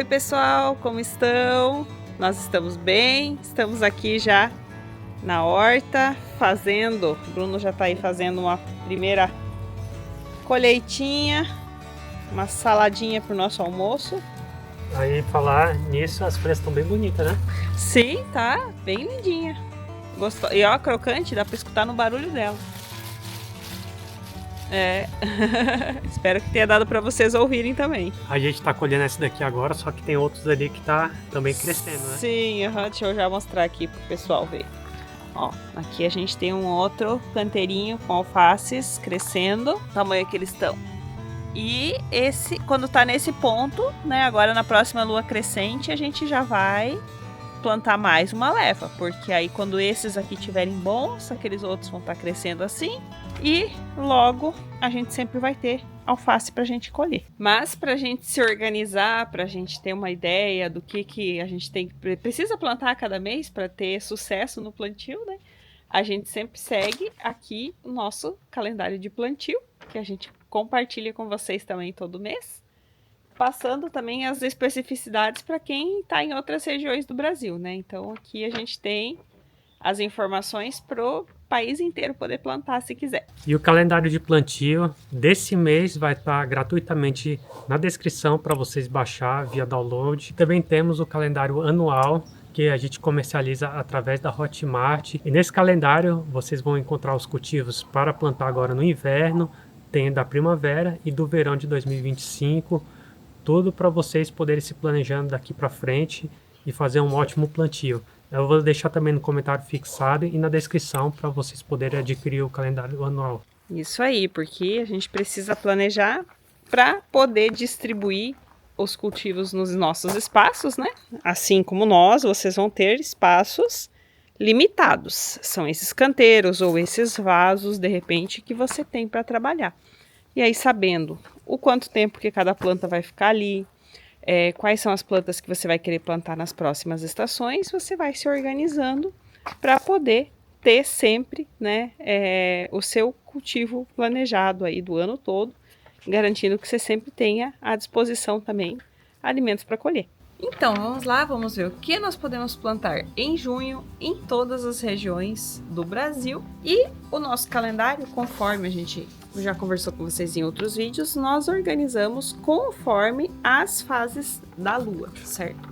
Oi pessoal, como estão? Nós estamos bem, estamos aqui já na horta fazendo, o Bruno já está aí fazendo uma primeira colheitinha, uma saladinha para o nosso almoço. Aí falar nisso, as fresas estão bem bonitas, né? Sim, tá bem lindinha. Gostou? E ó, crocante, dá para escutar no barulho dela. É, espero que tenha dado para vocês ouvirem também. A gente tá colhendo essa daqui agora, só que tem outros ali que tá também crescendo, né? Sim, deixa eu já mostrar aqui pro pessoal ver. Ó, aqui a gente tem um outro canteirinho com alfaces crescendo, o tamanho que eles estão. E esse, quando tá nesse ponto, né, agora na próxima lua crescente, a gente já vai plantar mais uma leva, porque aí quando esses aqui tiverem bons, aqueles outros vão estar crescendo assim, e logo a gente sempre vai ter alface pra gente colher. Mas pra gente se organizar, pra gente ter uma ideia do que a gente precisa plantar cada mês para ter sucesso no plantio, né? A gente sempre segue aqui o nosso calendário de plantio, que a gente compartilha com vocês também todo mês, passando também as especificidades para quem está em outras regiões do Brasil, né? Então aqui a gente tem as informações pro país inteiro poder plantar se quiser. E o calendário de plantio desse mês vai estar gratuitamente na descrição para vocês baixar via download. Também temos o calendário anual que a gente comercializa através da Hotmart. E nesse calendário vocês vão encontrar os cultivos para plantar agora no inverno, tem da primavera e do verão de 2025. Tudo para vocês poderem se planejando daqui para frente e fazer um ótimo plantio. Eu vou deixar também no comentário fixado e na descrição para vocês poderem adquirir o calendário anual. Isso aí, porque a gente precisa planejar para poder distribuir os cultivos nos nossos espaços, né? Assim como nós, vocês vão ter espaços limitados. São esses canteiros ou esses vasos, de repente, que você tem para trabalhar. E aí, sabendo o quanto tempo que cada planta vai ficar ali, quais são as plantas que você vai querer plantar nas próximas estações, você vai se organizando para poder ter sempre, né, o seu cultivo planejado aí do ano todo, garantindo que você sempre tenha à disposição também alimentos para colher. Então, vamos lá, vamos ver o que nós podemos plantar em junho em todas as regiões do Brasil. E o nosso calendário, conforme a gente já conversou com vocês em outros vídeos, nós organizamos conforme as fases da Lua, certo?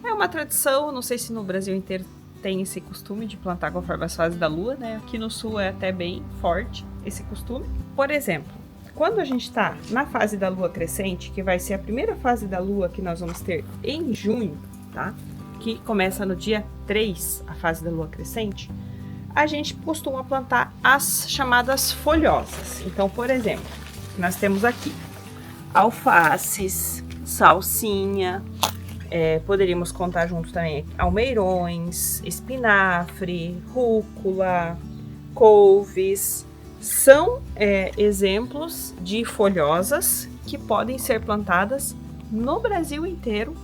É uma tradição, não sei se no Brasil inteiro tem esse costume de plantar conforme as fases da Lua, né? Aqui no Sul é até bem forte esse costume. Por exemplo, quando a gente está na fase da lua crescente, que vai ser a primeira fase da lua que nós vamos ter em junho, tá? Que começa no dia 3, a fase da lua crescente, a gente costuma plantar as chamadas folhosas. Então, por exemplo, nós temos aqui alfaces, salsinha, poderíamos contar junto também almeirões, espinafre, rúcula, couves. São exemplos de folhosas que podem ser plantadas no Brasil inteiro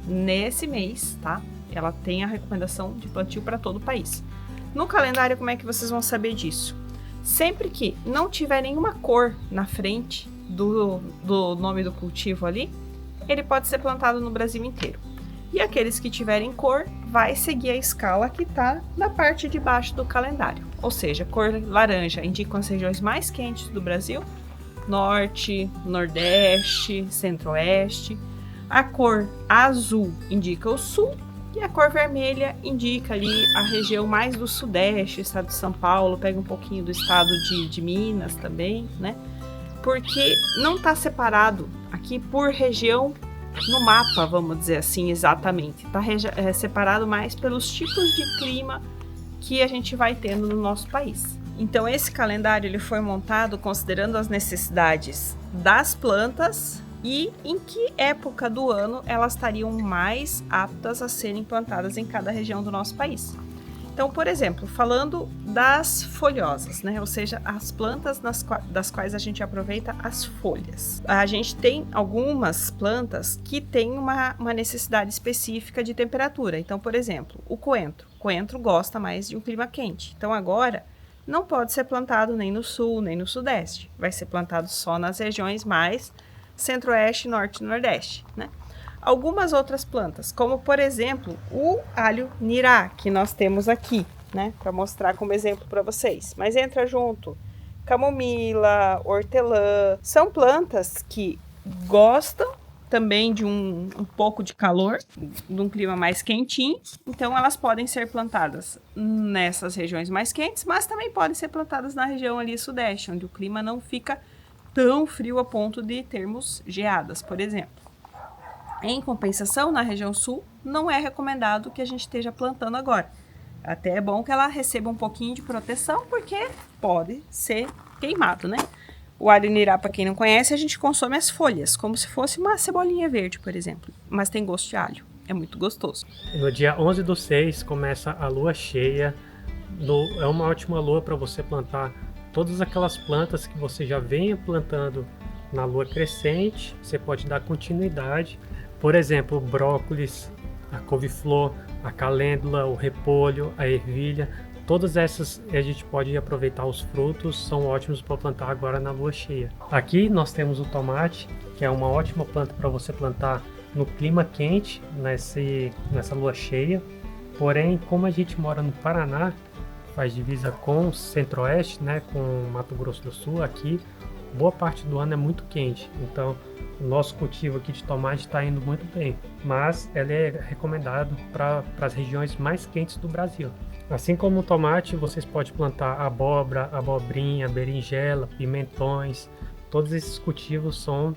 nesse mês, tá? Ela tem a recomendação de plantio para todo o país. No calendário, como é que vocês vão saber disso? Sempre que não tiver nenhuma cor na frente do nome do cultivo ali, ele pode ser plantado no Brasil inteiro. E aqueles que tiverem cor, vai seguir a escala que está na parte de baixo do calendário. Ou seja, cor laranja indica as regiões mais quentes do Brasil, norte, nordeste, centro-oeste. A cor azul indica o sul e a cor vermelha indica ali a região mais do sudeste, estado de São Paulo, pega um pouquinho do estado de Minas também, né? Porque não está separado aqui por região no mapa, vamos dizer assim, exatamente. Está separado mais pelos tipos de clima que a gente vai tendo no nosso país. Então esse calendário ele foi montado considerando as necessidades das plantas e em que época do ano elas estariam mais aptas a serem plantadas em cada região do nosso país. Então, por exemplo, falando das folhosas, né? Ou seja, as plantas das quais a gente aproveita as folhas. A gente tem algumas plantas que têm uma necessidade específica de temperatura. Então, por exemplo, o coentro. O coentro gosta mais de um clima quente. Então, agora, não pode ser plantado nem no sul, nem no sudeste. Vai ser plantado só nas regiões mais centro-oeste, norte e nordeste, né? algumas outras plantas, como por exemplo o alho nirá, que nós temos aqui, né, para mostrar como exemplo para vocês. Mas entra junto camomila, hortelã, são plantas que gostam também de um pouco de calor, de um clima mais quentinho, então elas podem ser plantadas nessas regiões mais quentes, mas também podem ser plantadas na região ali sudeste, onde o clima não fica tão frio a ponto de termos geadas, por exemplo. Em compensação, na região sul, não é recomendado que a gente esteja plantando agora. Até é bom que ela receba um pouquinho de proteção, porque pode ser queimado, né? O alho nirá, para quem não conhece, a gente consome as folhas, como se fosse uma cebolinha verde, por exemplo. Mas tem gosto de alho, é muito gostoso. No dia 11/6 começa a lua cheia. É uma ótima lua para você plantar todas aquelas plantas que você já vem plantando na lua crescente. Você pode dar continuidade. Por exemplo, o brócolis, a couve-flor, a calêndula, o repolho, a ervilha. Todas essas a gente pode aproveitar os frutos, são ótimos para plantar agora na lua cheia. Aqui nós temos o tomate, que é uma ótima planta para você plantar no clima quente, nessa lua cheia. Porém, como a gente mora no Paraná, faz divisa com o Centro-Oeste, né, com Mato Grosso do Sul, aqui boa parte do ano é muito quente. Então, o nosso cultivo aqui de tomate está indo muito bem, mas ele é recomendado para as regiões mais quentes do Brasil. Assim como o tomate, vocês podem plantar abóbora, abobrinha, berinjela, pimentões. Todos esses cultivos são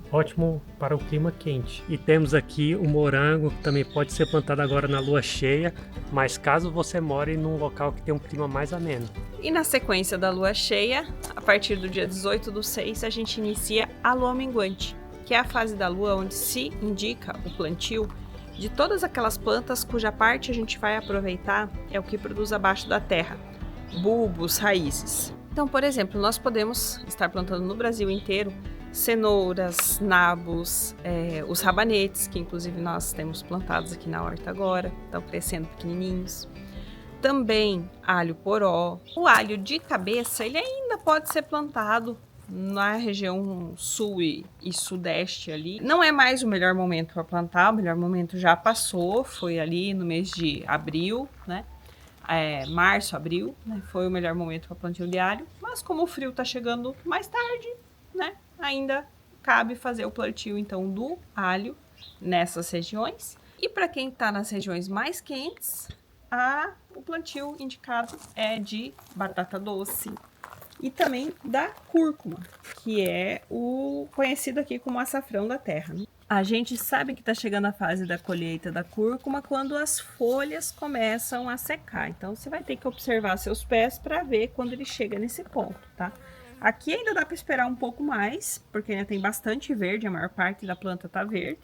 ótimos para o clima quente. E temos aqui o morango, que também pode ser plantado agora na lua cheia, mas caso você more num local que tem um clima mais ameno. E na sequência da lua cheia, a partir do dia 18/6, a gente inicia a lua minguante, que é a fase da lua onde se indica o plantio de todas aquelas plantas cuja parte a gente vai aproveitar é o que produz abaixo da terra, bulbos, raízes. Então, por exemplo, nós podemos estar plantando no Brasil inteiro cenouras, nabos, os rabanetes, que inclusive nós temos plantados aqui na horta agora, estão crescendo pequenininhos. Também alho poró. O alho de cabeça, ele ainda pode ser plantado na região sul e sudeste ali. Não é mais o melhor momento para plantar, o melhor momento já passou, foi ali no mês de abril, né? Março, abril, né? Foi o melhor momento para plantio de alho, mas como o frio está chegando mais tarde, né? Ainda cabe fazer o plantio então do alho nessas regiões. E para quem está nas regiões mais quentes, o plantio indicado é de batata doce, e também da cúrcuma, que é o conhecido aqui como açafrão da terra. A gente sabe que está chegando a fase da colheita da cúrcuma quando as folhas começam a secar. Então você vai ter que observar seus pés para ver quando ele chega nesse ponto, tá? Aqui ainda dá para esperar um pouco mais, porque ainda tem bastante verde, a maior parte da planta está verde.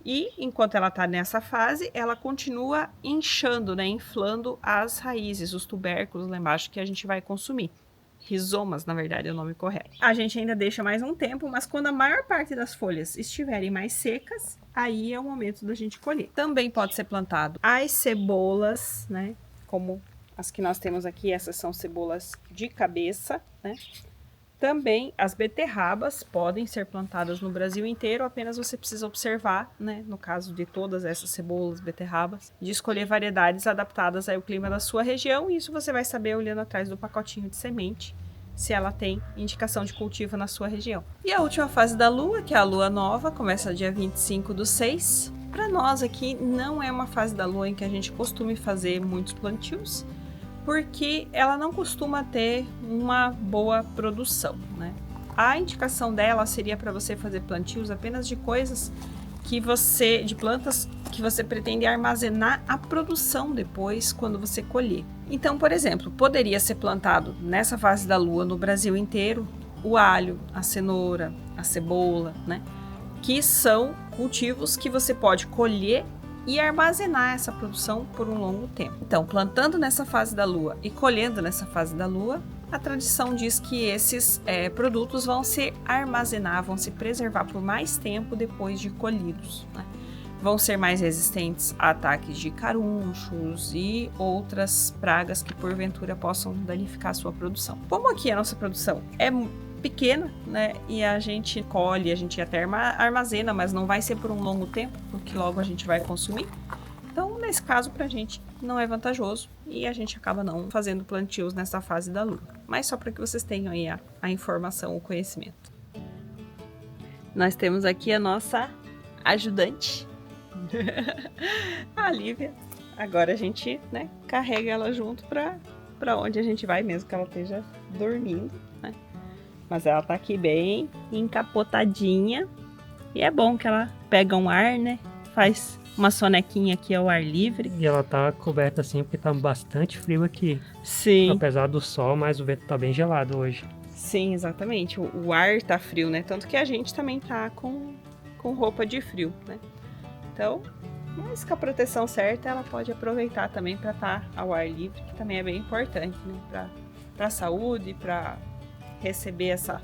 E enquanto ela está nessa fase, ela continua inchando, né, inflando as raízes, os tubérculos lá embaixo que a gente vai consumir. Rizomas, na verdade, é o nome correto. A gente ainda deixa mais um tempo, mas quando a maior parte das folhas estiverem mais secas, aí é o momento da gente colher. Também pode ser plantado as cebolas, né? Como as que nós temos aqui, essas são cebolas de cabeça, né? Também as beterrabas podem ser plantadas no Brasil inteiro, apenas você precisa observar, né, no caso de todas essas cebolas, beterrabas, de escolher variedades adaptadas ao clima da sua região, e isso você vai saber olhando atrás do pacotinho de semente, se ela tem indicação de cultivo na sua região. E a última fase da lua, que é a lua nova, começa dia 25/6. Para nós aqui não é uma fase da lua em que a gente costume fazer muitos plantios, porque ela não costuma ter uma boa produção, né? A indicação dela seria para você fazer plantios apenas de coisas de plantas que você pretende armazenar a produção depois quando você colher. Então, por exemplo, poderia ser plantado nessa fase da lua no Brasil inteiro o alho, a cenoura, a cebola, né? Que são cultivos que você pode colher e armazenar essa produção por um longo tempo. Então, plantando nessa fase da lua e colhendo nessa fase da lua, a tradição diz que esses produtos vão se armazenar, vão se preservar por mais tempo depois de colhidos, né? Vão ser mais resistentes a ataques de carunchos e outras pragas que porventura possam danificar a sua produção. Como aqui a nossa produção é pequena, né? E a gente colhe, a gente até armazena, mas não vai ser por um longo tempo, porque logo a gente vai consumir. Então, nesse caso, pra gente não é vantajoso e a gente acaba não fazendo plantios nessa fase da lua. Mas só para que vocês tenham aí a informação, o conhecimento. Nós temos aqui a nossa ajudante, a Lívia. Agora a gente, né, carrega ela junto para onde a gente vai, mesmo que ela esteja dormindo, né? Mas ela tá aqui bem encapotadinha. E é bom que ela pega um ar, né? Faz uma sonequinha aqui ao ar livre. E ela tá coberta assim porque tá bastante frio aqui. Sim. Apesar do sol, mas o vento tá bem gelado hoje. Sim, exatamente. O ar tá frio, né? Tanto que a gente também tá com roupa de frio, né? Então, mas com a proteção certa, ela pode aproveitar também para estar ao ar livre, que também é bem importante, né? Para a saúde, para receber essa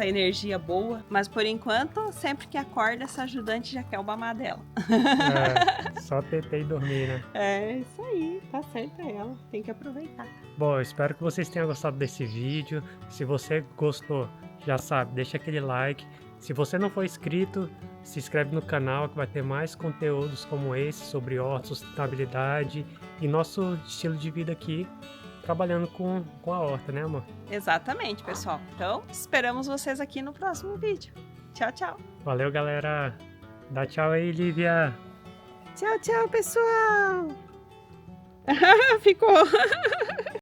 energia boa. Mas por enquanto, sempre que acorda, essa ajudante já quer o mamar dela. Só tentei dormir, né? É isso aí, tá certa ela. Tem que aproveitar. Bom, eu espero que vocês tenham gostado desse vídeo. Se você gostou, já sabe, deixa aquele like. Se você não for inscrito, se inscreve no canal que vai ter mais conteúdos como esse sobre horta, sustentabilidade e nosso estilo de vida aqui, trabalhando com a horta, né, amor? Exatamente, pessoal. Então, esperamos vocês aqui no próximo vídeo. Tchau, tchau. Valeu, galera. Dá tchau aí, Lívia. Tchau, tchau, pessoal. Ficou.